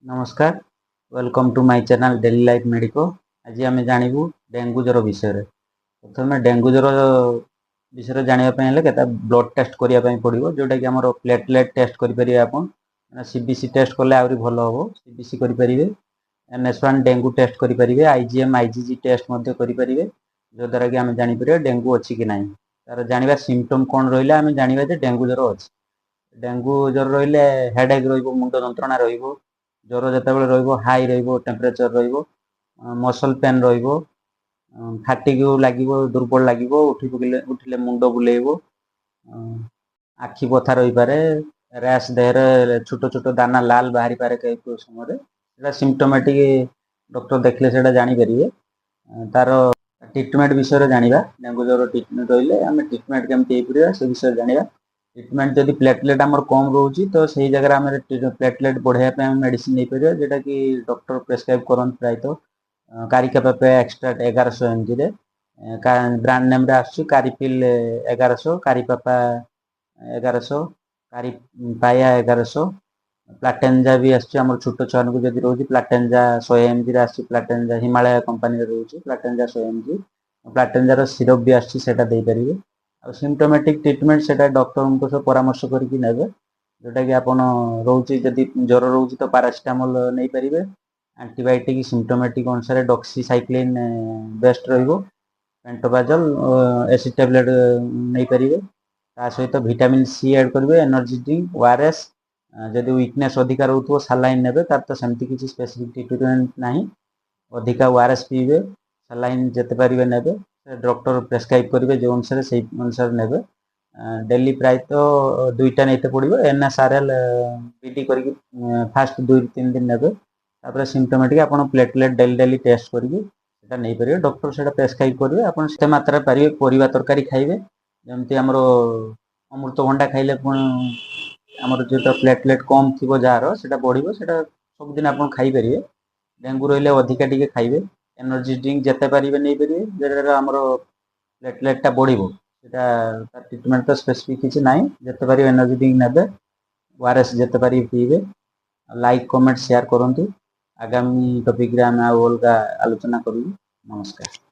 नमस्कार, welcome to my channel daily life medico. आज आम जानू डेंगू ज्वर विषय। प्रथम डेंगू ज्वर विषय जानापी के ब्लड टेस्ट करने पड़ो, जोटा कि आम प्लेटलेट टेस्ट करेंगे। आप सीबीसी टेस्ट कले आहरी भल हम। सीबीसी करेंगे, NS1 डेंगू टेस्ट करेंगे, IgM IgG टेस्ट करेंगे, जो द्वारा कि आम जापर डेंगू अच्छी कि ना। तार जाना सिम्पटम कौन रहा आम जाना डेंगू ज्वर अच्छी। डेंगू ज्वर रही हेडेक रुंड जंत्रणा ज्वर जितेबाला हाई टेम्परेचर मसल पेन फाटिक लगे, दुर्बल लगे, उठिले मुंड बुलेब, आखि बथा रही पारे, रैश देहरे छोट छोट दाना लाल बाहरी पारे कई समय सिम्पटोमेटिक डॉक्टर देखले से जानीपर। तार ट्रिटमेंट विषय जाना डेंगू ज्वर ट्रिटमेंट रही आम ट्रिटमेंट केमती से विषय जाना। ट्रिटमेंट जदि प्लेटलेट आमर कम रोचे तो सही जगह आम प्लेटलेट बढ़ाई मेडिसिन नहीं पार, जोटा कि डॉक्टर प्रेस्क्राइब करते प्रायतः कारिकापेपे एक्सट्राक्ट 1100 mg ब्रांड नेम कारिपिल 1100, कारिपापा 1100, कारि पाया 1100, प्लाटेंजा भी आम छोट छुआ को जब रोज प्लाटेंजा 100 mg आस, प्लाटेंजा हिमालय कंपनी रोचे प्लाटेंजा 100 mg, प्लाटेंजार सिरप भी आसपारे। सिम्पटोमेटिक ट्रिटमेंट से डॉक्टर सह परामर्श करके नेबे, जोटा कि आप रोचे जदि ज्वर रोचे तो पारासीटामोल नहीं पारे। एंटीबायोटिक सिम्पटोमेटिक अनुसार डॉक्सीसाइक्लिन बेस्ट रहिबो, पेंटोबाजल एसिड टैबलेट नहीं पारे। ता सहित विटामिन सी ऐड करेंगे, एनर्जी ड्रिंक, ORS। जदि वीकनेस अधिकार हो सालाइन ने, तार तो सेमती किसी स्पेसिफिक ट्रिटमेंट ना। अधिका ORS पीबे, सालाइन जिते पारे ने, डॉक्टर प्रेस्क्राइब करेंगे जो अनुसार से अनुसार ने। डेली प्रायतः 2टा नहीं पड़ो, NSRL पीटी करके फास्ट 2-3 दिन ने। तापर सिम्पटोमेटिक आप प्लेटलेट डेली डेली टेस्ट करेंगे नहीं पारे, डॉक्टर से प्रेस्क्राइब करेंगे। आप मात्रा पारे परिवा तरकारी खाइबे, जमती आमर अमृतभंडा खाइले आमर जो प्लेटलेट कम थी जार से बढ़ो, से सबुदिन आप खाईपर। डेंगू रही अधिका टी खाइबे, एनर्जी ड्रिंक जिते पारे नहीं पारे, जो आमर प्लेटलेटा बढ़ो। ट्रिटमेंट तो स्पेसिफिक किसी ना, जिते पारे एनर्जी ड्रिंक ने, ORS जिते पारे पीबे। लाइक कमेंट शेयर करूँ। आगामी टॉपिक रे आम अलग आलोचना करूँ। नमस्कार।